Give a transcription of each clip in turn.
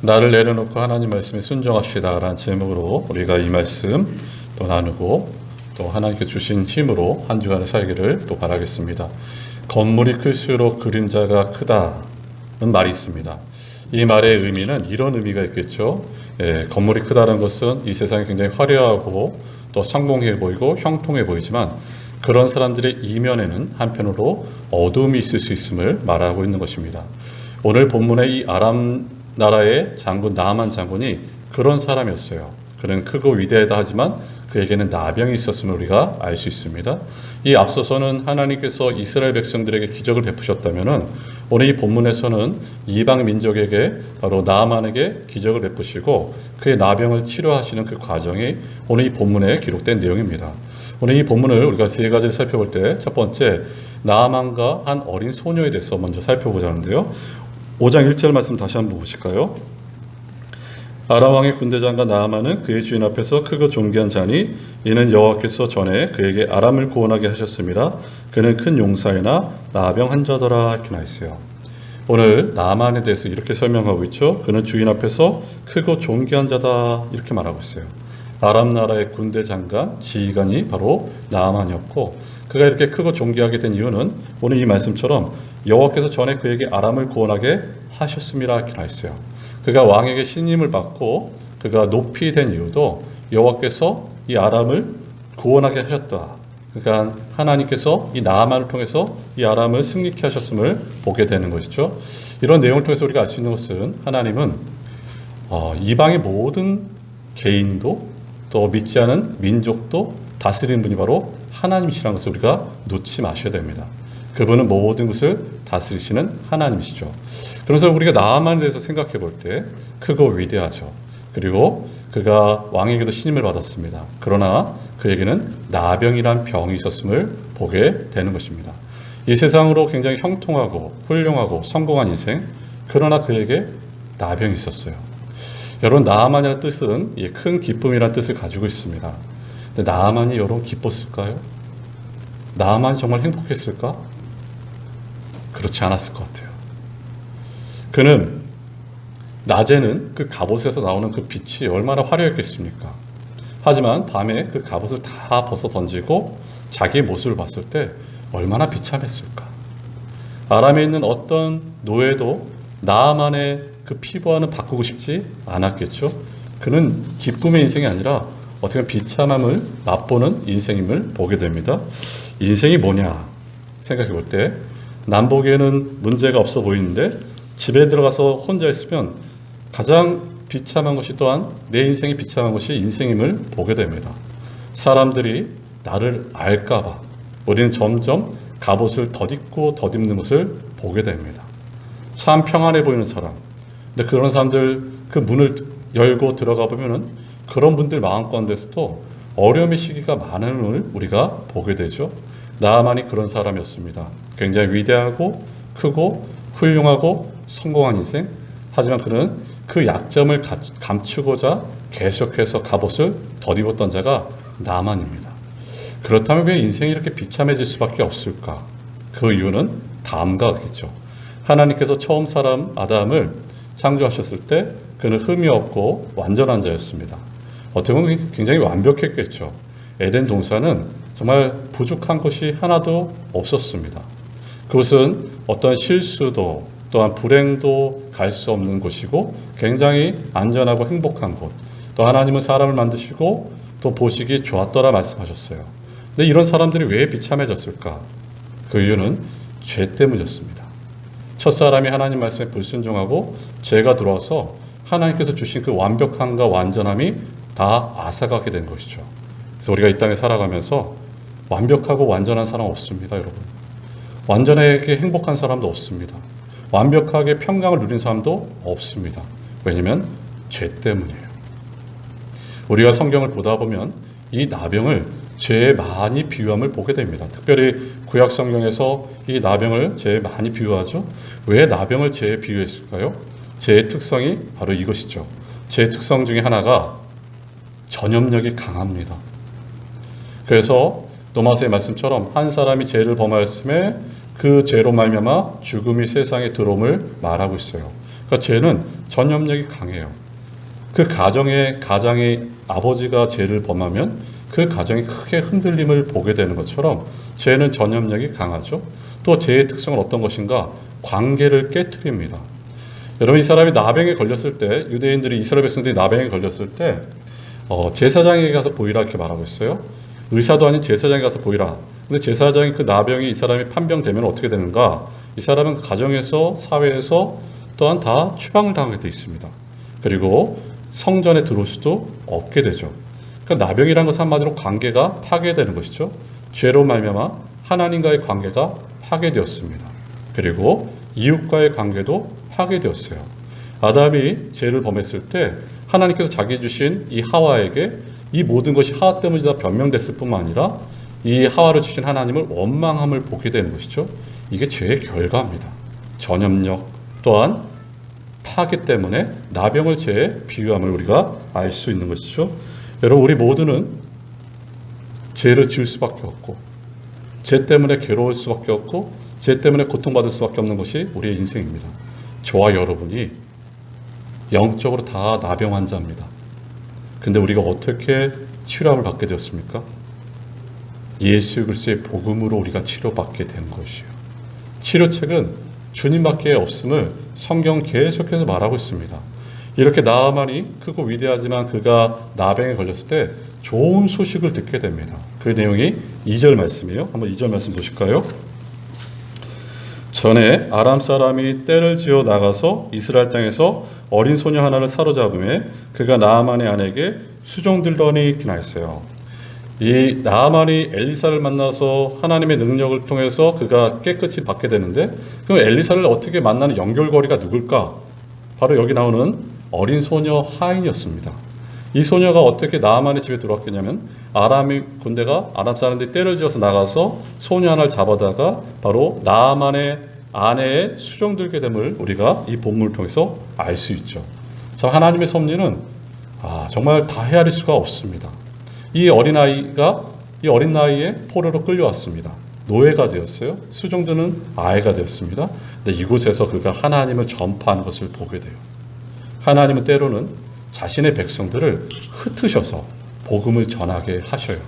나를 내려놓고 하나님 말씀에 순종합시다 라는 제목으로 우리가 이 말씀 또 나누고 또 하나님께 주신 힘으로 한 주간을 살기를 또 바라겠습니다. 건물이 클수록 그림자가 크다는 말이 있습니다. 이 말의 의미는 이런 의미가 있겠죠. 건물이 크다는 것은 이 세상이 굉장히 화려하고 또 성공해 보이고 형통해 보이지만 그런 사람들의 이면에는 한편으로 어둠이 있을 수 있음을 말하고 있는 것입니다. 오늘 본문의 이 아람 나라의 장군 나아만 장군이 그런 사람이었어요. 그는 크고 위대하다 하지만 그에게는 나병이 있었음을 우리가 알 수 있습니다. 이 앞서서는 하나님께서 이스라엘 백성들에게 기적을 베푸셨다면 오늘 이 본문에서는 이방 민족에게 바로 나아만에게 기적을 베푸시고 그의 나병을 치료하시는 그 과정이 오늘 이 본문에 기록된 내용입니다. 오늘 이 본문을 우리가 세 가지를 살펴볼 때 첫 번째, 나아만과 한 어린 소녀에 대해서 먼저 살펴보자는데요. 5장 1절 말씀 다시 한번 보실까요? 아람 왕의 군대장과 나아만은 그의 주인 앞에서 크고 존귀한 자니 이는 여호와께서 전에 그에게 아람을 구원하게 하셨습니다. 그는 큰 용사이나 나병 환자더라 이렇게 나와 있어요. 오늘 나아만에 대해서 이렇게 설명하고 있죠. 그는 주인 앞에서 크고 존귀한 자다 이렇게 말하고 있어요. 아람 나라의 군대 장관 지휘관이 바로 나아만이었고 그가 이렇게 크고 존귀하게 된 이유는 오늘 이 말씀처럼 여호와께서 전에 그에게 아람을 구원하게 하셨습니다 이렇게 나와 있어요. 그가 왕에게 신임을 받고 그가 높이 된 이유도 여호와께서 이 아람을 구원하게 하셨다. 그러니까 하나님께서 이 나아만을 통해서 이 아람을 승리케 하셨음을 보게 되는 것이죠. 이런 내용을 통해서 우리가 알 수 있는 것은 하나님은 이방의 모든 개인도 또 믿지 않은 민족도 다스리는 분이 바로 하나님이시라는 것을 우리가 놓지 마셔야 됩니다. 그분은 모든 것을 다스리시는 하나님이시죠. 그래서 우리가 나아만에 대해서 생각해 볼 때 크고 위대하죠. 그리고 그가 왕에게도 신임을 받았습니다. 그러나 그에게는 나병이란 병이 있었음을 보게 되는 것입니다. 이 세상으로 굉장히 형통하고 훌륭하고 성공한 인생, 그러나 그에게 나병이 있었어요. 여러분, 나아만이라는 뜻은 큰 기쁨이라는 뜻을 가지고 있습니다. 근데 나아만이 여러분 기뻤을까요? 나아만이 정말 행복했을까? 그렇지 않았을 것 같아요. 그는 낮에는 그 갑옷에서 나오는 그 빛이 얼마나 화려했겠습니까? 하지만 밤에 그 갑옷을 다 벗어 던지고 자기의 모습을 봤을 때 얼마나 비참했을까? 아람에 있는 어떤 노예도 나아만의 그 피부와는 바꾸고 싶지 않았겠죠? 그는 기쁨의 인생이 아니라 어떻게 보면 비참함을 맛보는 인생임을 보게 됩니다. 인생이 뭐냐 생각해 볼 때 남보기에는 문제가 없어 보이는데 집에 들어가서 혼자 있으면 가장 비참한 것이 또한 내 인생이 비참한 것이 인생임을 보게 됩니다. 사람들이 나를 알까 봐 우리는 점점 갑옷을 덧입고 덧입는 것을 보게 됩니다. 참 평안해 보이는 사람, 근데 그런 사람들 그 문을 열고 들어가 보면은 그런 분들 마음 가운데서도 어려움의 시기가 많은 걸 우리가 보게 되죠. 나아만이 그런 사람이었습니다. 굉장히 위대하고 크고 훌륭하고 성공한 인생. 하지만 그는 그 약점을 감추고자 계속해서 갑옷을 덧입었던 자가 나아만입니다. 그렇다면 왜 인생이 이렇게 비참해질 수밖에 없을까? 그 이유는 다음과 같겠죠. 하나님께서 처음 사람 아담을 창조하셨을 때 그는 흠이 없고 완전한 자였습니다. 어떻게 보면 굉장히 완벽했겠죠. 에덴 동산은 정말 부족한 것이 하나도 없었습니다. 그것은 어떤 실수도 또한 불행도 갈 수 없는 곳이고 굉장히 안전하고 행복한 곳. 또 하나님은 사람을 만드시고 또 보시기 좋았더라 말씀하셨어요. 근데 이런 사람들이 왜 비참해졌을까? 그 이유는 죄 때문이었습니다. 첫사람이 하나님 말씀에 불순종하고 죄가 들어와서 하나님께서 주신 그 완벽함과 완전함이 다 앗아가게 된 것이죠. 그래서 우리가 이 땅에 살아가면서 완벽하고 완전한 사람 없습니다, 여러분. 완전하게 행복한 사람도 없습니다. 완벽하게 평강을 누린 사람도 없습니다. 왜냐하면 죄 때문이에요. 우리가 성경을 보다 보면 이 나병을 죄에 많이 비유함을 보게 됩니다. 특별히 구약 성경에서 이 나병을 죄에 많이 비유하죠. 왜 나병을 죄에 비유했을까요? 죄의 특성이 바로 이것이죠. 죄의 특성 중에 하나가 전염력이 강합니다. 그래서 도마스의 말씀처럼 한 사람이 죄를 범하였음에 그 죄로 말미암아 죽음이 세상에 들어옴을 말하고 있어요. 그러니까 죄는 전염력이 강해요. 그 가장의 아버지가 죄를 범하면 그 가정이 크게 흔들림을 보게 되는 것처럼 죄는 전염력이 강하죠. 또 죄의 특성은 어떤 것인가? 관계를 깨트립니다. 여러분, 이 사람이 나병에 걸렸을 때, 유대인들이, 이스라엘 백성들이 나병에 걸렸을 때 제사장에게 가서 보이라 이렇게 말하고 있어요. 의사도 아닌 제사장에 가서 보이라. 근데 제사장이 그 나병이 이 사람이 판병되면 어떻게 되는가? 이 사람은 그 가정에서, 사회에서 또한 다 추방을 당하게 돼 있습니다. 그리고 성전에 들어올 수도 없게 되죠. 그러니까 나병이라는 것은 한마디로 관계가 파괴되는 것이죠. 죄로 말미암아 하나님과의 관계가 파괴되었습니다. 그리고 이웃과의 관계도 파괴되었어요. 아담이 죄를 범했을 때 하나님께서 자기 주신 이 하와에게 이 모든 것이 하와 때문이다 변명됐을 뿐만 아니라 이 하와를 주신 하나님을 원망함을 보게 되는 것이죠. 이게 죄의 결과입니다. 전염력 또한 파괴 때문에 나병을 죄에 비유함을 우리가 알 수 있는 것이죠. 여러분, 우리 모두는 죄를 지을 수밖에 없고 죄 때문에 괴로울 수밖에 없고 죄 때문에 고통받을 수밖에 없는 것이 우리의 인생입니다. 저와 여러분이 영적으로 다 나병 환자입니다. 근데 우리가 어떻게 치료함을 받게 되었습니까? 예수 그리스도의 복음으로 우리가 치료받게 된 것이에요. 치료책은 주님밖에 없음을 성경 계속해서 말하고 있습니다. 이렇게 나아만이 크고 위대하지만 그가 나병에 걸렸을 때 좋은 소식을 듣게 됩니다. 그 내용이 2절 말씀이에요. 한번 2절 말씀 보실까요? 전에 아람 사람이 떼를 지어 나가서 이스라엘 땅에서 어린 소녀 하나를 사로잡음에 그가 나아만의 아내에게 수종들더니 이렇게 나있어요. 이 나아만이 엘리사를 만나서 하나님의 능력을 통해서 그가 깨끗이 받게 되는데, 그럼 엘리사를 어떻게 만나는 연결고리가 누굴까? 바로 여기 나오는 어린 소녀 하인이었습니다. 이 소녀가 어떻게 나아만의 집에 들어왔겠냐면, 아람 사람들이 떼를 지어서 나가서 소녀 하나를 잡아다가 바로 나아만의 아내의 수종들게 됨을 우리가 이 본문을 통해서 알 수 있죠. 자, 하나님의 섭리는 정말 다 헤아릴 수가 없습니다. 이 어린 나이에 포로로 끌려왔습니다. 노예가 되었어요. 수종드는 아이가 되었습니다. 근데 이곳에서 그가 하나님을 전파하는 것을 보게 돼요. 하나님은 때로는 자신의 백성들을 흩으셔서 복음을 전하게 하셔요.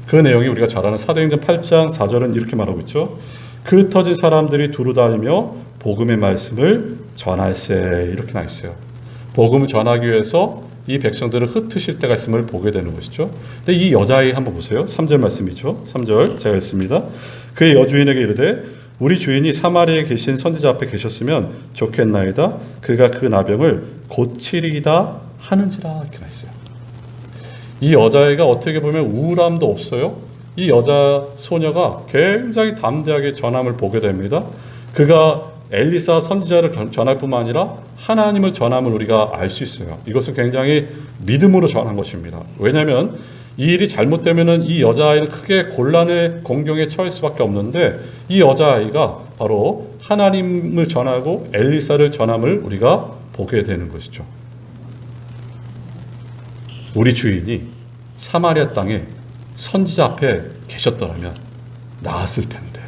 그 내용이 우리가 잘 아는 사도행전 8장 4절은 이렇게 말하고 있죠. 그 흩어진 사람들이 두루다니며 복음의 말씀을 전할세, 이렇게 나와 있어요. 복음을 전하기 위해서 이 백성들을 흩으실 때가 있음을 보게 되는 것이죠. 근데 이 여자아이 한번 보세요. 3절 말씀이죠. 3절 제가 읽습니다. 그의 여주인에게 이르되 우리 주인이 사마리아에 계신 선지자 앞에 계셨으면 좋겠나이다. 그가 그 나병을 고치리이다 하는지라, 이렇게 나와 있어요. 이 여자아이가 어떻게 보면 우울함도 없어요. 이 여자 소녀가 굉장히 담대하게 전함을 보게 됩니다. 그가 엘리사 선지자를 전할 뿐만 아니라 하나님을 전함을 우리가 알 수 있어요. 이것은 굉장히 믿음으로 전한 것입니다. 왜냐하면 이 일이 잘못되면 이 여자아이는 크게 곤란의 공경에 처할 수밖에 없는데, 이 여자아이가 바로 하나님을 전하고 엘리사를 전함을 우리가 보게 되는 것이죠. 우리 주인이 사마리아 땅에 선지자 앞에 계셨더라면 나았을 텐데,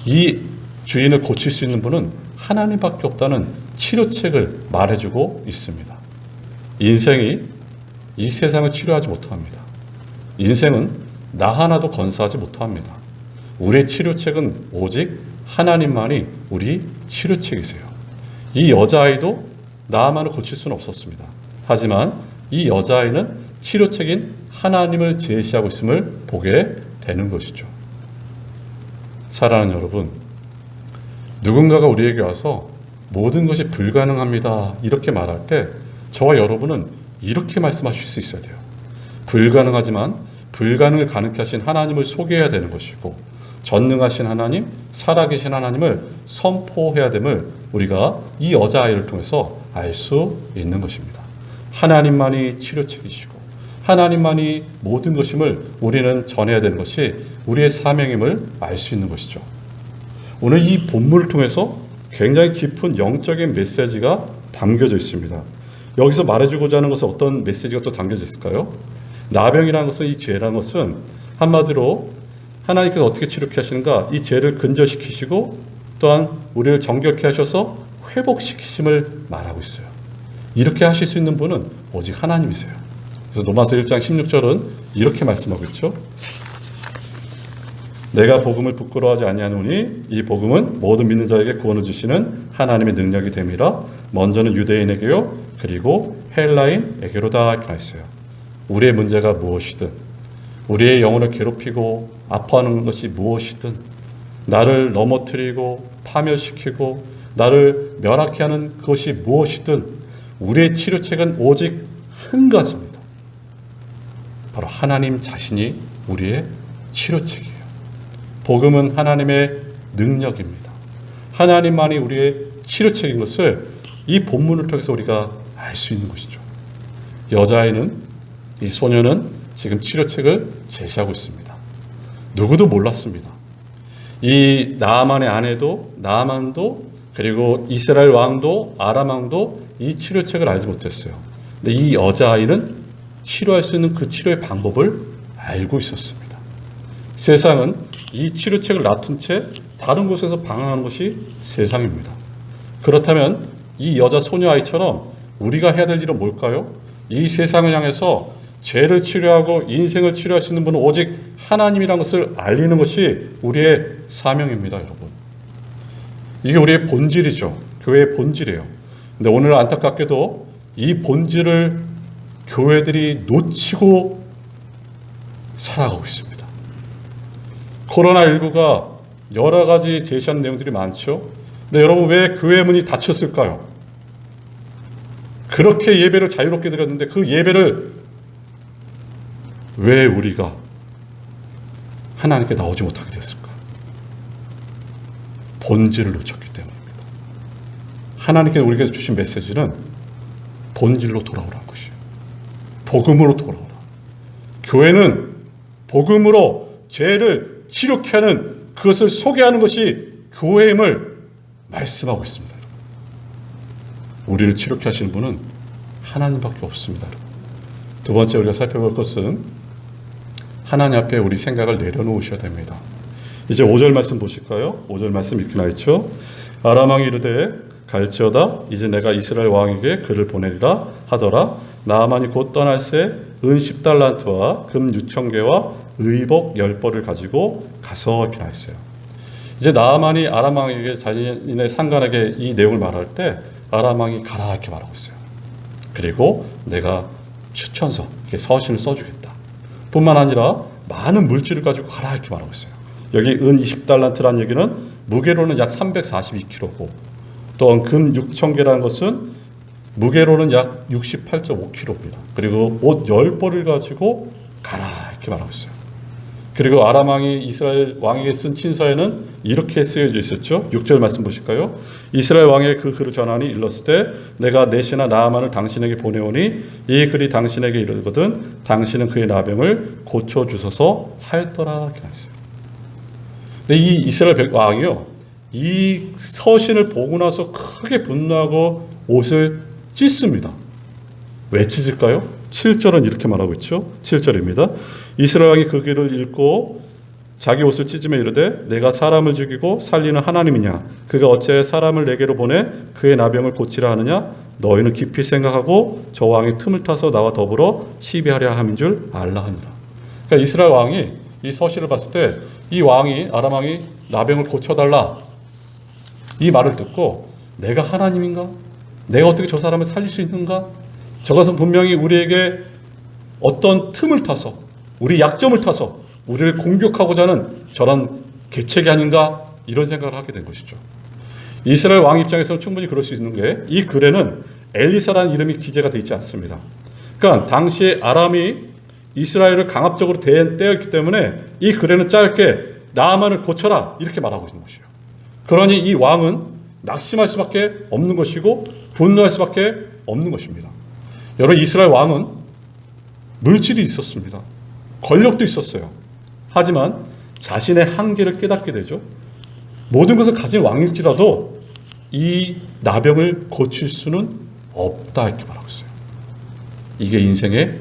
이 주인을 고칠 수 있는 분은 하나님밖에 없다는 치료책을 말해주고 있습니다. 인생이 이 세상을 치료하지 못합니다. 인생은 나 하나도 건사하지 못합니다. 우리의 치료책은 오직 하나님만이 우리 치료책이세요. 이 여자아이도 나만을 고칠 수는 없었습니다. 하지만 이 여자아이는 치료책인 하나님을 제시하고 있음을 보게 되는 것이죠. 사랑하는 여러분, 누군가가 우리에게 와서 모든 것이 불가능합니다 이렇게 말할 때 저와 여러분은 이렇게 말씀하실 수 있어야 돼요. 불가능하지만 불가능을 가능케 하신 하나님을 소개해야 되는 것이고, 전능하신 하나님, 살아계신 하나님을 선포해야 됨을 우리가 이 여자아이를 통해서 알 수 있는 것입니다. 하나님만이 치료책이시고 하나님만이 모든 것임을 우리는 전해야 되는 것이 우리의 사명임을 알 수 있는 것이죠. 오늘 이 본문을 통해서 굉장히 깊은 영적인 메시지가 담겨져 있습니다. 여기서 말해주고자 하는 것은 어떤 메시지가 또 담겨져 있을까요? 나병이라는 것은, 이 죄라는 것은 한마디로 하나님께서 어떻게 치료케 하시는가, 이 죄를 근절시키시고 또한 우리를 정결케 하셔서 회복시키심을 말하고 있어요. 이렇게 하실 수 있는 분은 오직 하나님이세요. 그래서 로마서 1장 16절은 이렇게 말씀하고 있죠. 내가 복음을 부끄러워하지 아니하노니 이 복음은 모든 믿는 자에게 구원을 주시는 하나님의 능력이 됨이라. 먼저는 유대인에게요 그리고 헬라인에게로다 이렇게 했어요. 우리의 문제가 무엇이든, 우리의 영혼을 괴롭히고 아파하는 것이 무엇이든, 나를 넘어뜨리고 파멸시키고 나를 멸하게 하는 것이 무엇이든 우리의 치료책은 오직 한 가지입니다. 바로 하나님 자신이 우리의 치료책이에요. 복음은 하나님의 능력입니다. 하나님만이 우리의 치료책인 것을 이 본문을 통해서 우리가 알 수 있는 것이죠. 여자아이는, 이 소녀는 지금 치료책을 제시하고 있습니다. 누구도 몰랐습니다. 이 나아만의 아내도, 나아만도, 그리고 이스라엘 왕도, 아람 왕도 이 치료책을 알지 못했어요. 근데 이 여자아이는 치료할 수 있는 그 치료의 방법을 알고 있었습니다. 세상은 이 치료책을 놔둔 채 다른 곳에서 방황하는 것이 세상입니다. 그렇다면 이 여자 소녀아이처럼 우리가 해야 될 일은 뭘까요? 이 세상을 향해서 죄를 치료하고 인생을 치료할 수 있는 분은 오직 하나님이라는 것을 알리는 것이 우리의 사명입니다, 여러분. 이게 우리의 본질이죠. 교회의 본질이에요. 근데 오늘 안타깝게도 이 본질을 교회들이 놓치고 살아가고 있습니다. 코로나19가 여러 가지 제시하는 내용들이 많죠. 근데 여러분, 왜 교회 문이 닫혔을까요? 그렇게 예배를 자유롭게 드렸는데 그 예배를 왜 우리가 하나님께 나오지 못하게 되었을까? 본질을 놓쳤기 때문입니다. 하나님께 우리에게 주신 메시지는 본질로 돌아오라는 것이에요. 복음으로 돌아오라. 교회는 복음으로 죄를 치료케 하는, 그것을 소개하는 것이 교회임을 말씀하고 있습니다. 우리를 치료케 하시는 분은 하나님밖에 없습니다. 두 번째 우리가 살펴볼 것은 하나님 앞에 우리 생각을 내려놓으셔야 됩니다. 이제 5절 말씀 보실까요? 5절 말씀 이렇게 나있죠. 아람 왕이 이르되 갈지어다 이제 내가 이스라엘 왕에게 그를 보내리라 하더라. 나아만이 곧 떠날새 은 10달란트와 금 6,000개와 의복 10벌을 가지고 가서 이렇게 나있어요. 이제 나아만이 아람 왕에게 자신의 상관에게 이 내용을 말할 때 아람 왕이 가라 이렇게 말하고 있어요. 그리고 내가 추천서, 서신을 써주겠다. 뿐만 아니라 많은 물질을 가지고 가라 이렇게 말하고 있어요. 여기 은 20달란트라는 얘기는 무게로는 약 342kg고 또한 금 6,000개라는 것은 무게로는 약 68.5kg입니다. 그리고 옷 10벌을 가지고 가라 이렇게 말하고 있어요. 그리고 아람 왕이 이스라엘 왕에게 쓴 친서에는 이렇게 쓰여져 있었죠. 6절 말씀 보실까요? 이스라엘 왕에게 그 글을 전하니 일렀을 때 내가 내 신하 나아만을 당신에게 보내오니 이 글이 당신에게 이르거든 당신은 그의 나병을 고쳐주소서 하였더라 이렇게 나있어요. 근데 이 이스라엘 왕이요, 이 서신을 보고 나서 크게 분노하고 옷을 찢습니다. 왜 찢을까요? 7절은 이렇게 말하고 있죠. 7절입니다. 이스라엘 왕이 그 글을 읽고 자기 옷을 찢으며 이르되 내가 사람을 죽이고 살리는 하나님이냐? 그가 어찌하여 사람을 내게로 보내 그의 나병을 고치라 하느냐? 너희는 깊이 생각하고 저 왕의 틈을 타서 나와 더불어 시비하려 함인 줄 알라 하니라. 그러니까 이스라엘 왕이 이 서신을 봤을 때 이 왕이, 아람 왕이 나병을 고쳐달라 이 말을 듣고 내가 하나님인가? 내가 어떻게 저 사람을 살릴 수 있는가? 저것은 분명히 우리에게 어떤 틈을 타서, 우리 약점을 타서 우리를 공격하고자 하는 저런 계책이 아닌가? 이런 생각을 하게 된 것이죠. 이스라엘 왕 입장에서는 충분히 그럴 수 있는 게 이 글에는 엘리사라는 이름이 기재가 되어 있지 않습니다. 그러니까 당시에 아람이 이스라엘을 강압적으로 대했기 때문에 이 글에는 짧게 나아만을 고쳐라 이렇게 말하고 있는 것이에요. 그러니 이 왕은 낙심할 수밖에 없는 것이고 분노할 수밖에 없는 것입니다. 여러분, 이스라엘 왕은 물질이 있었습니다. 권력도 있었어요. 하지만 자신의 한계를 깨닫게 되죠. 모든 것을 가진 왕일지라도 이 나병을 고칠 수는 없다 이렇게 말하고 있어요. 이게 인생의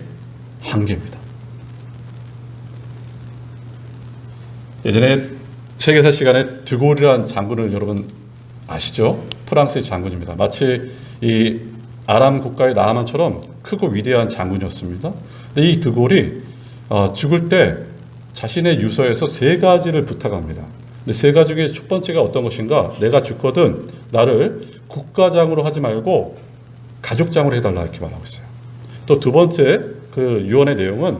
한계입니다. 예전에 책에서 시간에 드골이라는 장군을 여러분 아시죠? 프랑스의 장군입니다. 마치 이 아람 국가의 나아만처럼 크고 위대한 장군이었습니다. 근데 이 드골이 죽을 때 자신의 유서에서 세 가지를 부탁합니다. 근데 세 가지 중에 첫 번째가 어떤 것인가? 내가 죽거든 나를 국가장으로 하지 말고 가족장으로 해달라 이렇게 말하고 있어요. 또 두 번째 그 유언의 내용은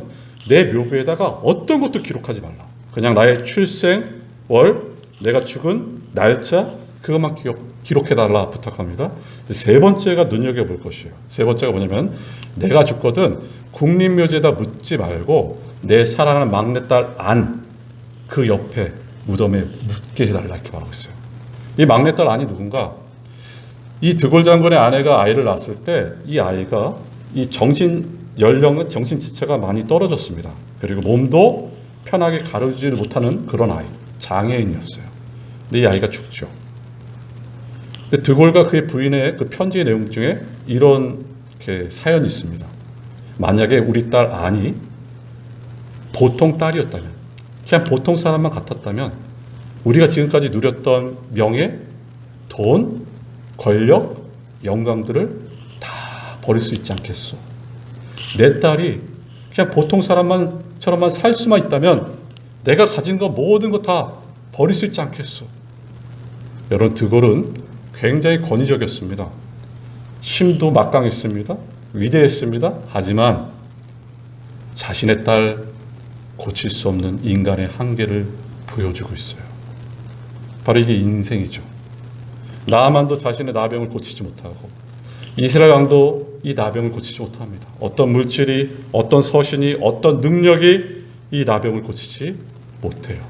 내 묘비에다가 어떤 것도 기록하지 말라. 그냥 나의 출생, 월, 내가 죽은 날짜 그것만 기록해달라 부탁합니다. 세 번째가 눈여겨볼 것이에요. 세 번째가 뭐냐면 내가 죽거든 국립묘지에다 묻지 말고 내 사랑하는 막내딸 안 그 옆에 무덤에 묻게 해달라 이렇게 말하고 있어요. 이 막내딸 안이 누군가? 이 드골 장군의 아내가 아이를 낳았을 때 이 아이가 이 정신 연령은 정신 지체가 많이 떨어졌습니다. 그리고 몸도 편하게 가르지 못하는 그런 아이, 장애인이었어요. 근데 이 아이가 죽죠. 근데 드골과 그의 부인의 그 편지의 내용 중에 이런 사연이 있습니다. 만약에 우리 딸 안이 보통 딸이었다면, 그냥 보통 사람만 같았다면 우리가 지금까지 누렸던 명예, 돈, 권력, 영광들을 다 버릴 수 있지 않겠소. 내 딸이 그냥 보통 사람처럼만 살 수만 있다면 내가 가진 거 모든 거 다 버릴 수 있지 않겠소. 여러분, 드골은 굉장히 권위적이었습니다. 힘도 막강했습니다. 위대했습니다. 하지만 자신의 딸 고칠 수 없는 인간의 한계를 보여주고 있어요. 바로 이게 인생이죠. 나아만도 자신의 나병을 고치지 못하고 이스라엘 왕도 이 나병을 고치지 못합니다. 어떤 물질이, 어떤 서신이, 어떤 능력이 이 나병을 고치지 못해요.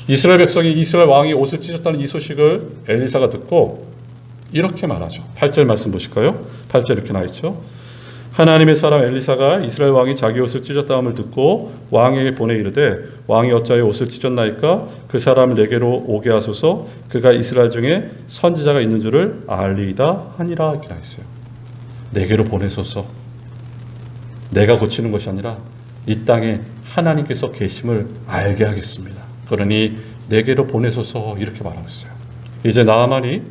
이스라엘 백성이 이스라엘 왕이 옷을 찢었다는 이 소식을 엘리사가 듣고 이렇게 말하죠. 8절 말씀 보실까요? 8절 이렇게 나와있죠. 하나님의 사람 엘리사가 이스라엘 왕이 자기 옷을 찢었다함을 듣고 왕에게 보내 이르되 왕이 어찌하여 옷을 찢었나이까? 그 사람을 내게로 오게 하소서. 그가 이스라엘 중에 선지자가 있는 줄을 알리이다 하니라 이렇게 나와있어요. 내게로 보내소서. 내가 고치는 것이 아니라 이 땅에 하나님께서 계심을 알게 하겠습니다. 그러니 내게로 보내소서 이렇게 말하고 있어요. 이제 나아만이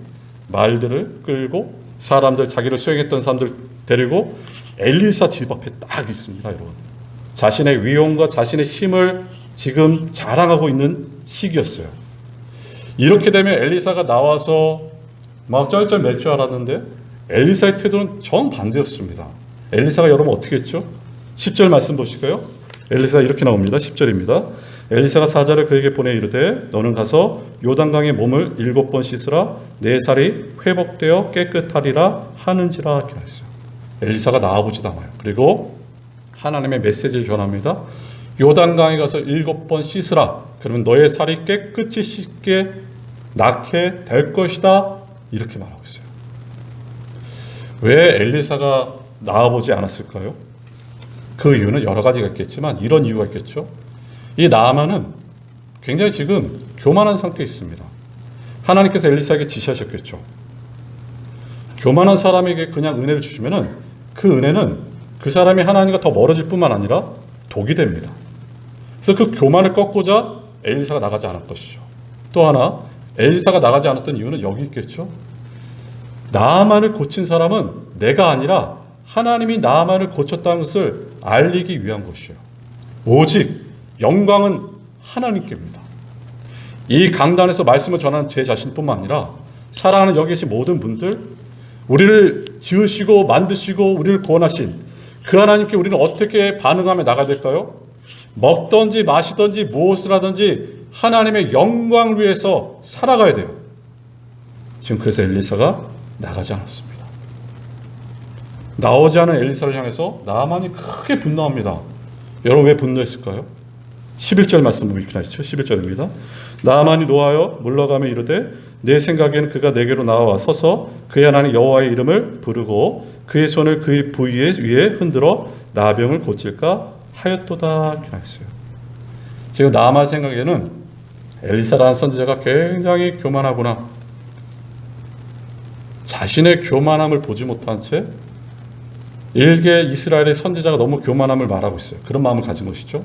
말들을 끌고 사람들, 자기를 수행했던 사람들 데리고 엘리사 집 앞에 딱 있습니다. 여러분, 자신의 위엄과 자신의 힘을 지금 자랑하고 있는 시기였어요. 이렇게 되면 엘리사가 나와서 막 쩔쩔 맬 줄 알았는데 엘리사의 태도는 정반대였습니다. 엘리사가 여러분 어떻게 했죠? 10절 말씀 보실까요? 엘리사가 이렇게 나옵니다. 10절입니다. 엘리사가 사자를 그에게 보내 이르되 너는 가서 요단강에 몸을 7번 씻으라. 내 살이 회복되어 깨끗하리라 하는지라 이렇게 했어요. 엘리사가 나와보지도 않아요. 그리고 하나님의 메시지를 전합니다. 요단강에 가서 7번 씻으라. 그러면 너의 살이 깨끗이 씻게 낫게 될 것이다. 이렇게 말하고 있어요. 왜 엘리사가 나와보지 않았을까요? 그 이유는 여러 가지가 있겠지만 이런 이유가 있겠죠. 이 나아만은 굉장히 지금 교만한 상태에 있습니다. 하나님께서 엘리사에게 지시하셨겠죠. 교만한 사람에게 그냥 은혜를 주시면은 그 은혜는 그 사람이 하나님과 더 멀어질 뿐만 아니라 독이 됩니다. 그래서 그 교만을 꺾고자 엘리사가 나가지 않을 것이죠. 또 하나, 엘리사가 나가지 않았던 이유는 여기 있겠죠. 나아만을 고친 사람은 내가 아니라 하나님이 나아만을 고쳤다는 것을 알리기 위한 것이에요. 오직 영광은 하나님께입니다. 이 강단에서 말씀을 전하는 제 자신뿐만 아니라 사랑하는 여기 계신 모든 분들, 우리를 지으시고 만드시고 우리를 구원하신 그 하나님께 우리는 어떻게 반응하며 나가야 될까요? 먹든지 마시든지 무엇을 하든지 하나님의 영광을 위해서 살아가야 돼요. 지금 그래서 엘리사가 나가지 않았습니다. 나오지 않은 엘리사를 향해서 나아만이 크게 분노합니다. 여러분 왜 분노했을까요? 11절 말씀 보면 이렇게 나있죠. 11절입니다. 나아만이 노하여 물러가며 이르되 내 생각에는 그가 내게로 나와 서서 그의 하나님 여호와의 이름을 부르고 그의 손을 그의 부위 위에 흔들어 나병을 고칠까 하였도다 이렇게 나있어요. 지금 나아만 생각에는 엘리사라는 선지자가 굉장히 교만하구나. 자신의 교만함을 보지 못한 채 일개 이스라엘의 선지자가 너무 교만함을 말하고 있어요. 그런 마음을 가진 것이죠.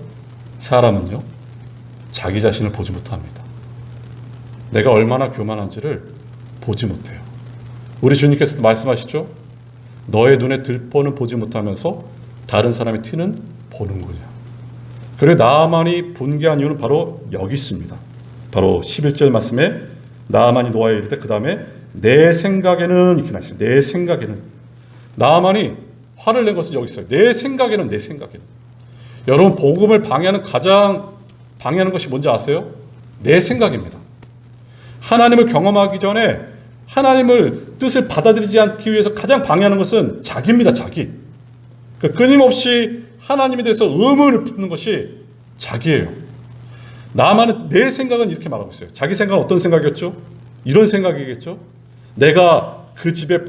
사람은요, 자기 자신을 보지 못합니다. 내가 얼마나 교만한지를 보지 못해요. 우리 주님께서도 말씀하시죠. 너의 눈에 들보는 보지 못하면서 다른 사람의 티는 보는구냐. 그리고 나아만이 분개한 이유는 바로 여기 있습니다. 바로 11절 말씀에 나아만이 노아에 이르되 그 다음에 내 생각에는 이렇게 나있어요. 내 생각에는. 나아만이 화를 낸 것은 여기 있어요. 내 생각에는, 내 생각에는. 여러분, 복음을 가장 방해하는 것이 뭔지 아세요? 내 생각입니다. 하나님을 경험하기 전에 하나님을 뜻을 받아들이지 않기 위해서 가장 방해하는 것은 자기입니다. 자기. 끊임없이 하나님에 대해서 의문을 품는 것이 자기예요. 나만은 내 생각은 이렇게 말하고 있어요. 자기 생각은 어떤 생각이었죠? 이런 생각이겠죠? 내가 그 집에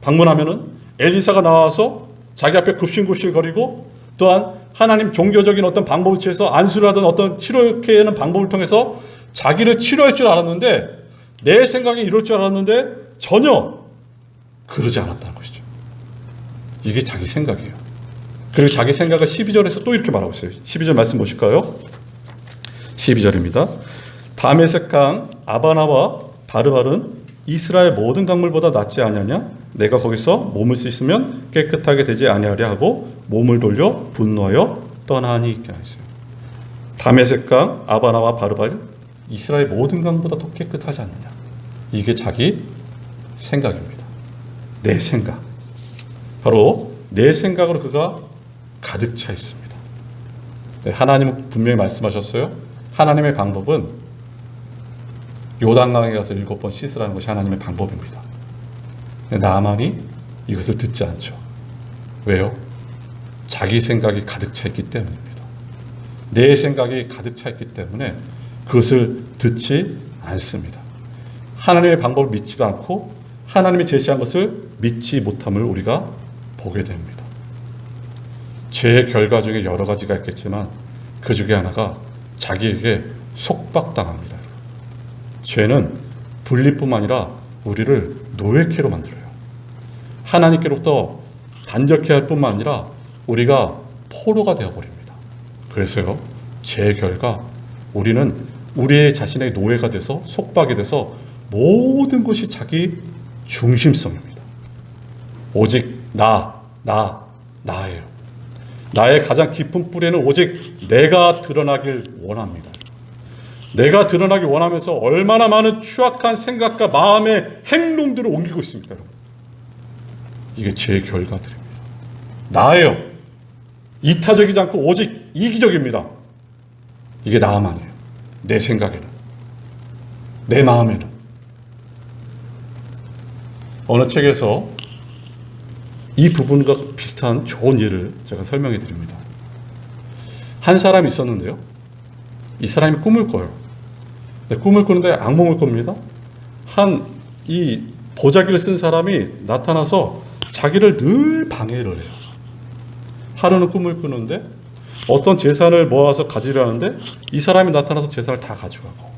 방문하면은 엘리사가 나와서 자기 앞에 굽신굽신거리고 또한 하나님 종교적인 어떤 방법을 취해서 안수를 하든 어떤 치료케 하는 방법을 통해서 자기를 치료할 줄 알았는데 내 생각이 이럴 줄 알았는데 전혀 그러지 않았다는 것이죠. 이게 자기 생각이에요. 그리고 자기 생각을 12절에서 또 이렇게 말하고 있어요. 12절 말씀 보실까요? 12절입니다. 다메섹 강 아바나와 바르발은 이스라엘 모든 강물보다 낫지 아니하냐? 내가 거기서 몸을 씻으면 깨끗하게 되지 아니하려 하고 몸을 돌려 분노하여 떠나니 이렇게 하였어요. 다메섹 강 아바나와 바르발이 이스라엘 모든 강보다 더 깨끗하지 않느냐? 이게 자기 생각입니다. 내 생각. 바로 내 생각으로 그가 가득 차 있습니다. 네, 하나님은 분명히 말씀하셨어요. 하나님의 방법은 요단강에 가서 7번 씻으라는 것이 하나님의 방법입니다. 나아만이 이것을 듣지 않죠. 왜요? 자기 생각이 가득 차 있기 때문입니다. 내 생각이 가득 차 있기 때문에 그것을 듣지 않습니다. 하나님의 방법을 믿지도 않고 하나님이 제시한 것을 믿지 못함을 우리가 보게 됩니다. 죄의 결과 중에 여러 가지가 있겠지만 그 중에 하나가 자기에게 속박당합니다. 죄는 분리뿐만 아니라 우리를 노예케로 만들어요. 하나님께로부터 단절케 할 뿐만 아니라 우리가 포로가 되어버립니다. 그래서요, 죄의 결과 우리는 우리 자신의 노예가 돼서 속박이 돼서 모든 것이 자기 중심성입니다. 오직 나예요. 나의 가장 깊은 뿌리에는 오직 내가 드러나길 원합니다. 내가 드러나길 원하면서 얼마나 많은 추악한 생각과 마음의 행동들을 옮기고 있습니까, 여러분? 이게 제 결과들입니다. 나예요. 이타적이지 않고 오직 이기적입니다. 이게 나만이에요. 내 생각에는, 내 마음에는. 어느 책에서 이 부분과 비슷한 좋은 예를 제가 설명해 드립니다. 한 사람이 있었는데요. 이 사람이 꿈을 꿔요. 꿈을 꾸는데 악몽을 꿉니다. 이 보자기를 쓴 사람이 나타나서 자기를 늘 방해를 해요. 하루는 꿈을 꾸는데 어떤 재산을 모아서 가지려는데 이 사람이 나타나서 재산을 다 가져가고,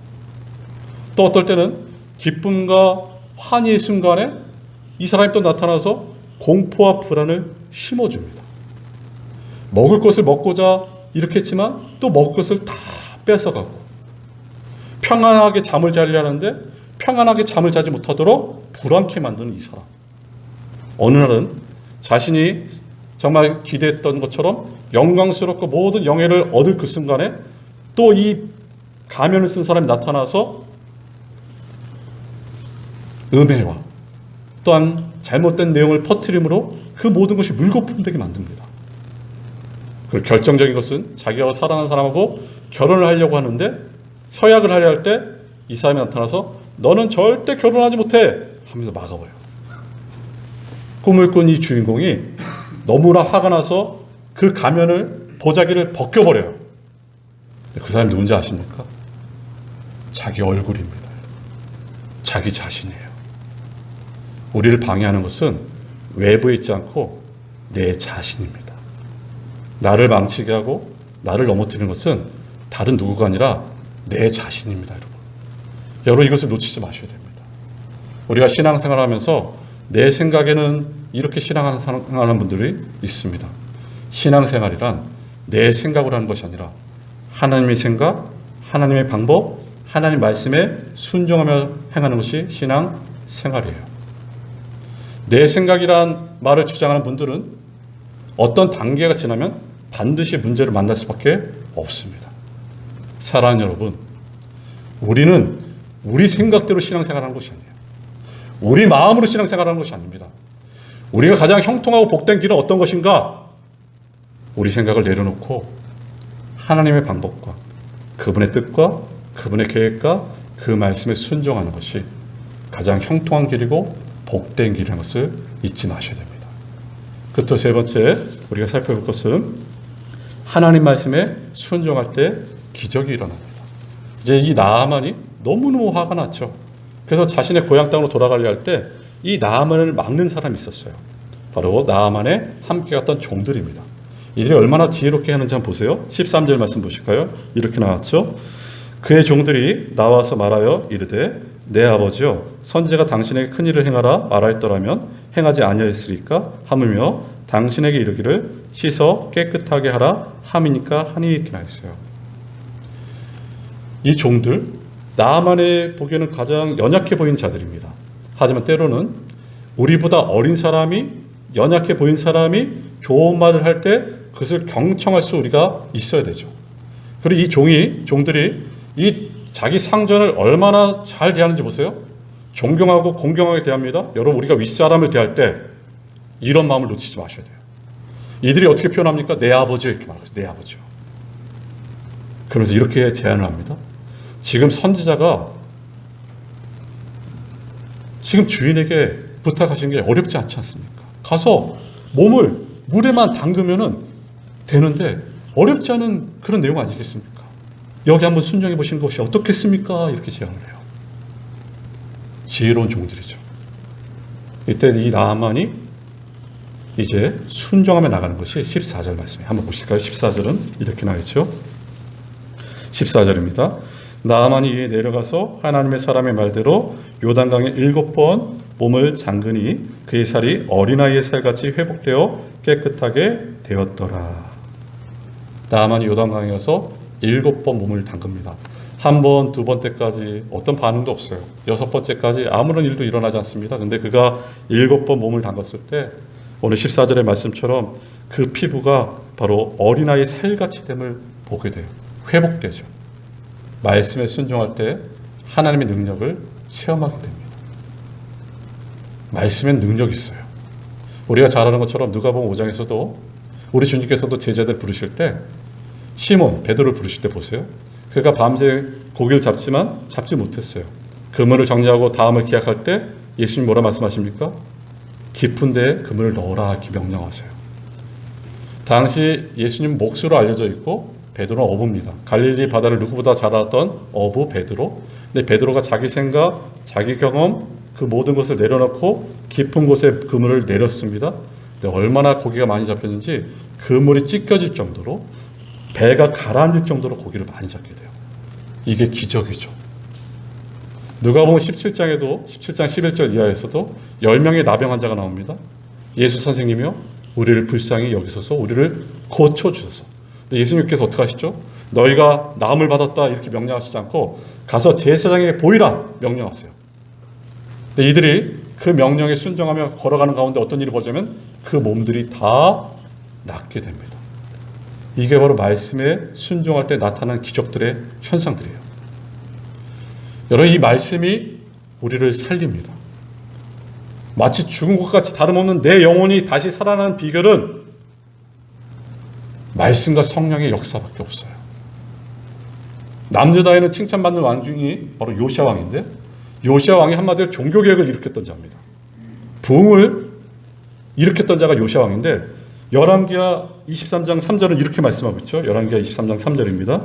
또 어떨 때는 기쁨과 환희의 순간에 이 사람이 또 나타나서 공포와 불안을 심어줍니다. 먹을 것을 먹고자 이렇게 했지만 또 먹을 것을 다 뺏어가고, 평안하게 잠을 자려는데 평안하게 잠을 자지 못하도록 불안케 만드는 이 사람. 어느 날은 자신이 정말 기대했던 것처럼 영광스럽고 모든 영예를 얻을 그 순간에 또 이 가면을 쓴 사람이 나타나서 음해와 또한 잘못된 내용을 퍼뜨림으로 그 모든 것이 물거품되게 만듭니다. 그리고 결정적인 것은 자기가 사랑하는 사람하고 결혼을 하려고 하는데 서약을 하려 할 때 이 사람이 나타나서 너는 절대 결혼하지 못해 하면서 막아버려요. 꿈을 꾼 이 주인공이 너무나 화가 나서 그 가면을, 보자기를 벗겨버려요. 그 사람이 누군지 아십니까? 자기 얼굴입니다. 자기 자신이에요. 우리를 방해하는 것은 외부에 있지 않고 내 자신입니다. 나를 망치게 하고 나를 넘어뜨리는 것은 다른 누구가 아니라 내 자신입니다. 여러분 이것을 놓치지 마셔야 됩니다. 우리가 신앙생활을 하면서 내 생각에는 이렇게 신앙하는 분들이 있습니다. 신앙생활이란 내 생각으로 하는 것이 아니라 하나님의 생각, 하나님의 방법, 하나님 말씀에 순종하며 행하는 것이 신앙생활이에요. 내 생각이란 말을 주장하는 분들은 어떤 단계가 지나면 반드시 문제를 만날 수밖에 없습니다. 사랑하는 여러분, 우리는 우리 생각대로 신앙생활하는 것이 아니에요. 우리 마음으로 신앙생활하는 것이 아닙니다. 우리가 가장 형통하고 복된 길은 어떤 것인가? 우리 생각을 내려놓고 하나님의 방법과 그분의 뜻과 그분의 계획과 그 말씀에 순종하는 것이 가장 형통한 길이고 복된 길이라는 것을 잊지 마셔야 됩니다. 끝으로 세 번째 우리가 살펴볼 것은 하나님 말씀에 순종할 때 기적이 일어납니다. 이제 이 나아만이 너무너무 화가 났죠. 그래서 자신의 고향 땅으로 돌아가려 할 때 이 나아만을 막는 사람이 있었어요. 바로 나아만의 함께 갔던 종들입니다. 이들이 얼마나 지혜롭게 하는지 한번 보세요. 13절 말씀 보실까요? 이렇게 나왔죠. 그의 종들이 나와서 말하여 이르되 내 아버지여 선지자가 당신에게 큰 일을 행하라 말하였더라면 행하지 아니하였으리까 하물며 당신에게 이르기를 씻어 깨끗하게 하라 함이니까 하니 이렇게 나왔어요. 이 종들 나아만의 보기에는 가장 연약해 보이는 자들입니다. 하지만 때로는 우리보다 어린 사람이 연약해 보인 사람이 좋은 말을 할 때 그것을 경청할 수 우리가 있어야 되죠. 그리고 이 종들이 이 자기 상전을 얼마나 잘 대하는지 보세요. 존경하고 공경하게 대합니다. 여러분 우리가 윗사람을 대할 때 이런 마음을 놓치지 마셔야 돼요. 이들이 어떻게 표현합니까? 내 아버지 이렇게 말하죠. 내 아버지요. 그러면서 이렇게 제안을 합니다. 지금 선지자가 지금 주인에게 부탁하신 게 어렵지 않지 않습니까? 가서 몸을 물에만 담그면은 되는데 어렵지 않은 그런 내용 아니겠습니까? 여기 한번 순종해 보시는 것이 어떻겠습니까? 이렇게 제안을 해요. 지혜로운 종들이죠. 이때 이 나아만이 이제 순종하며 나가는 것이 14절 말씀이에요. 한번 보실까요? 14절은 이렇게 나있죠. 14절입니다. 나아만이 이에 내려가서 하나님의 사람의 말대로 요단강에 7번 몸을 잠그니 그의 살이 어린아이의 살같이 회복되어 깨끗하게 되었더라. 나아만이 요단강에 가서 7번 몸을 담급니다. 한 번, 두 번 때까지 어떤 반응도 없어요. 6번째까지 아무런 일도 일어나지 않습니다. 근데 그가 7번 몸을 담갔을 때 오늘 14절의 말씀처럼 그 피부가 바로 어린아이 살같이 됨을 보게 돼요. 회복되죠. 말씀에 순종할 때 하나님의 능력을 체험하게 됩니다. 말씀엔 능력이 있어요. 우리가 잘 아는 것처럼 누가복음 5장에서도 우리 주님께서도 제자들 부르실 때 시몬, 베드로를 부르실 때 보세요. 그가 밤새 고기를 잡지만 잡지 못했어요. 그물을 정리하고 다음을 기약할 때 예수님 뭐라 말씀하십니까? 깊은 데에 그물을 넣어라 이렇게 명령하세요. 당시 예수님 몫으로 알려져 있고 베드로는 어부입니다. 갈릴리 바다를 누구보다 잘 알았던 어부 베드로. 근데 베드로가 자기 생각, 자기 경험 그 모든 것을 내려놓고 깊은 곳에 그물을 내렸습니다. 근데 얼마나 고기가 많이 잡혔는지 그물이 찢겨질 정도로 배가 가라앉을 정도로 고기를 많이 잡게 돼요. 이게 기적이죠. 누가복음 17장에도 17장 11절 이하에서도 10명의 나병 환자가 나옵니다. 예수 선생님이요 우리를 불쌍히 여기소서 우리를 고쳐주소서. 근데 예수님께서 어떻게 하시죠? 너희가 나음을 받았다 이렇게 명령하시지 않고 가서 제사장에게 보이라 명령하세요. 근데 이들이 그 명령에 순종하며 걸어가는 가운데 어떤 일이 벌어지면 그 몸들이 다 낫게 됩니다. 이게 바로 말씀에 순종할 때 나타나는 기적들의 현상들이에요. 여러분 이 말씀이 우리를 살립니다. 마치 죽은 것 같이 다름없는 내 영혼이 다시 살아나는 비결은 말씀과 성령의 역사밖에 없어요. 남유다에는 칭찬받는 왕 중이 바로 요시야 왕인데 요시야 왕이 한마디로 종교개혁을 일으켰던 자입니다. 부흥을 일으켰던 자가 요시야 왕인데 열왕기하 23장 3절은 이렇게 말씀하고 있죠. 열왕기하 23장 3절입니다.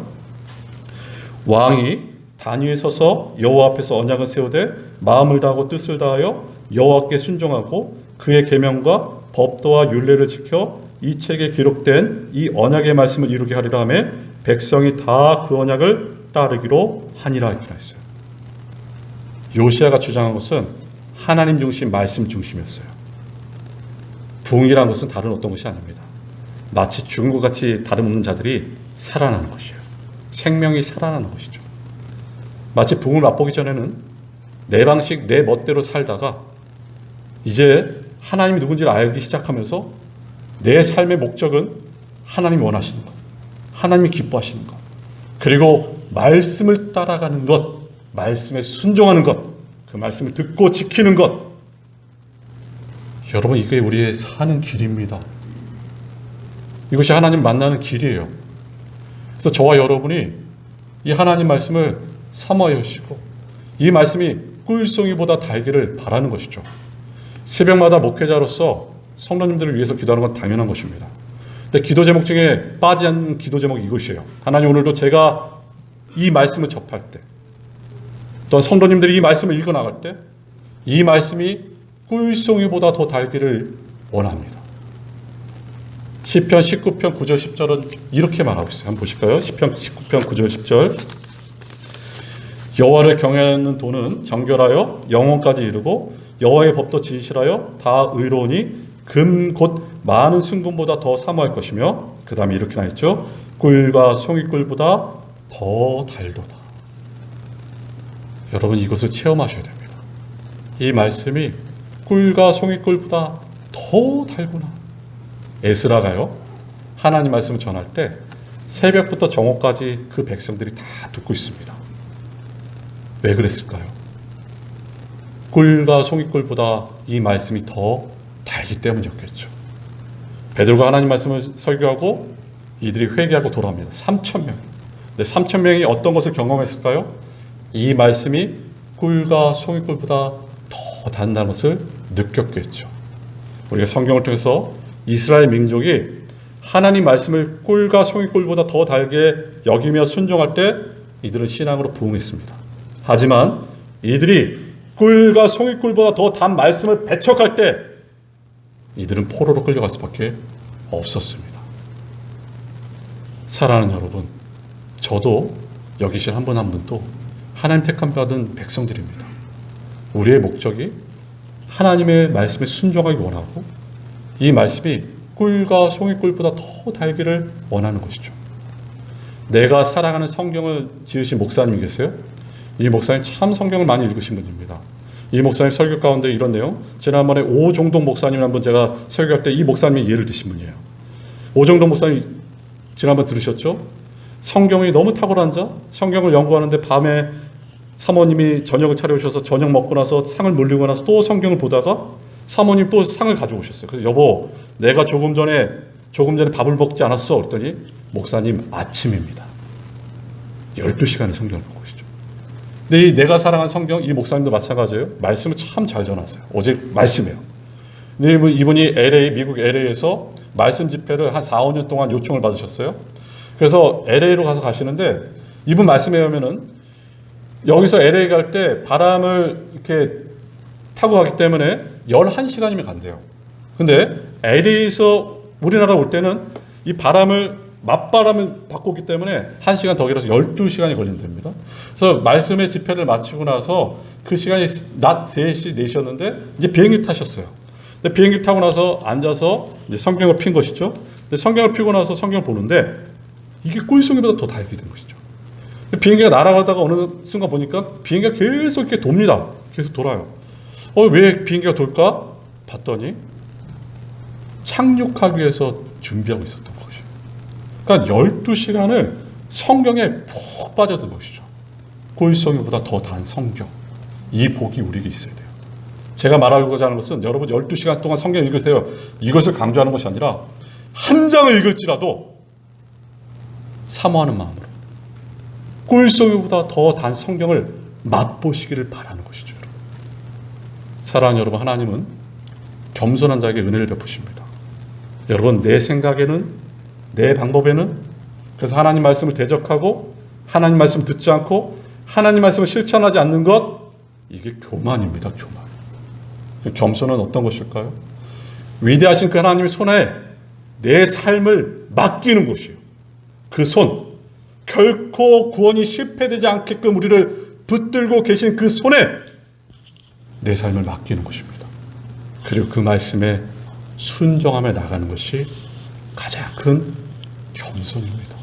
왕이 단 위에 서서 여호와 앞에서 언약을 세우되 마음을 다하고 뜻을 다하여 여호와께 순종하고 그의 계명과 법도와 율례를 지켜 이 책에 기록된 이 언약의 말씀을 이루게 하리라 하며 백성이 다 그 언약을 따르기로 하니라 이렇게 했어요. 요시야가 주장한 것은 하나님 중심, 말씀 중심이었어요. 부흥이라는 것은 다른 어떤 것이 아닙니다. 마치 죽은 것 같이 다름없는 자들이 살아나는 것이에요. 생명이 살아나는 것이죠. 마치 부흥을 맛보기 전에는 내 방식, 내 멋대로 살다가 이제 하나님이 누군지를 알기 시작하면서 내 삶의 목적은 하나님이 원하시는 것, 하나님이 기뻐하시는 것, 그리고 말씀을 따라가는 것, 말씀에 순종하는 것, 그 말씀을 듣고 지키는 것. 여러분, 이게 우리의 사는 길입니다. 이것이 하나님 만나는 길이에요. 그래서 저와 여러분이 이 하나님 말씀을 사모하여 주시고 이 말씀이 꿀송이보다 달기를 바라는 것이죠. 새벽마다 목회자로서 성도님들을 위해서 기도하는 건 당연한 것입니다. 근데 기도 제목 중에 빠지지 않는 기도 제목이 이것이에요. 하나님, 오늘도 제가 이 말씀을 접할 때, 또한 성도님들이 이 말씀을 읽어나갈 때 이 말씀이 꿀송이보다 더 달기를 원합니다. 시편 19편 9절 10절은 이렇게 말하고 있어요. 한번 보실까요? 시편 19편 9절 10절. 여호와를 경외하는 도는 정결하여 영혼까지 이르고 여호와의 법도 지시하여 다 의로우니 금 곧 많은 순금보다 더 사모할 것이며, 그 다음에 이렇게 나있죠. 꿀과 송이꿀보다 더 달도다. 여러분, 이것을 체험하셔야 됩니다. 이 말씀이 꿀과 송이꿀보다 더 달구나. 에스라가요, 하나님 말씀을 전할 때 새벽부터 정오까지 그 백성들이 다 듣고 있습니다. 왜 그랬을까요? 꿀과 송이꿀보다 이 말씀이 더 달기 때문이었겠죠. 베드로가 하나님 말씀을 설교하고 이들이 회개하고 돌아옵니다. 3,000명. 근데 3,000명이 어떤 것을 경험했을까요? 이 말씀이 꿀과 송이꿀보다 더 단다는 것을 느꼈겠죠. 우리가 성경을 통해서 이스라엘 민족이 하나님 말씀을 꿀과 송이꿀보다 더 달게 여기며 순종할 때 이들은 신앙으로 부흥했습니다. 하지만 이들이 꿀과 송이꿀보다 더 단 말씀을 배척할 때 이들은 포로로 끌려갈 수밖에 없었습니다. 사랑하는 여러분, 저도 여기 계신 한 분 한 분도 하나님 택함 받은 백성들입니다. 우리의 목적이 하나님의 말씀에 순종하기 원하고 이 말씀이 꿀과 송이꿀보다 더 달기를 원하는 것이죠. 내가 사랑하는 성경을 지으신 목사님이 계세요. 이 목사님 참 성경을 많이 읽으신 분입니다. 이 목사님 설교 가운데 이런 내용, 지난번에 오종동 목사님 한번 제가 설교할 때 이 목사님이 예를 드신 분이에요. 오종동 목사님 지난번 들으셨죠? 성경이 너무 탁월한 자, 성경을 연구하는데 밤에 사모님이 저녁을 차려오셔서 저녁 먹고 나서 상을 물리고 나서 또 성경을 보다가 사모님 또 상을 가져오셨어요. 그래서 여보, 내가 조금 전에 밥을 먹지 않았어. 그랬더니 목사님 아침입니다. 12시간의 성경을 보고 계시죠. 근데 이 내가 사랑하는 성경, 이 목사님도 마찬가지예요. 말씀을 참 잘 전하세요. 오직 말씀이에요. 근데 이분이 미국 LA에서 말씀 집회를 한 4, 5년 동안 요청을 받으셨어요. 그래서 LA로 가시는데 이분 말씀에 의하면은 여기서 LA 갈 때 바람을 이렇게 타고 가기 때문에 11시간이면 간대요. 근데 LA에서 우리나라 올 때는 이 맞바람을 받고 오기 때문에 1시간 더 길어서 12시간이 걸린답니다. 그래서 말씀의 집회를 마치고 나서 그 시간이 낮 3시, 4시였는데 이제 비행기 타셨어요. 근데 비행기 타고 나서 앉아서 이제 성경을 핀 것이죠. 근데 성경을 피고 나서 성경을 보는데 이게 꿀송이보다 더 달게 된 것이죠. 비행기가 날아가다가 어느 순간 보니까 비행기가 계속 이렇게 돕니다. 계속 돌아요. 왜 비행기가 돌까? 봤더니 착륙하기 위해서 준비하고 있었던 것이에요. 그러니까 12시간을 성경에 푹 빠져든 것이죠. 꿀송이보다 더 단 성경. 이 복이 우리에게 있어야 돼요. 제가 말하고자 하는 것은 여러분 12시간 동안 성경 읽으세요. 이것을 강조하는 것이 아니라 한 장을 읽을지라도 사모하는 마음으로 꿀송이보다 더 단 성경을 맛보시기를 바라는 것이죠. 여러분. 사랑하는 여러분, 하나님은 겸손한 자에게 은혜를 베푸십니다. 여러분, 내 생각에는, 내 방법에는, 그래서 하나님 말씀을 대적하고 하나님 말씀 듣지 않고 하나님 말씀을 실천하지 않는 것, 이게 교만입니다. 교만. 겸손은 어떤 것일까요? 위대하신 그 하나님의 손에 내 삶을 맡기는 것이에요. 그 손, 결코 구원이 실패되지 않게끔 우리를 붙들고 계신 그 손에 내 삶을 맡기는 것입니다. 그리고 그 말씀에 순종하며 나가는 것이 가장 큰 겸손입니다.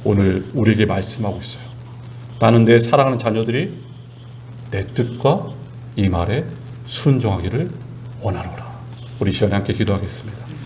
오늘 우리에게 말씀하고 있어요. 나는 내 사랑하는 자녀들이 내 뜻과 이 말에 순종하기를 원하노라. 우리 시간에 함께 기도하겠습니다.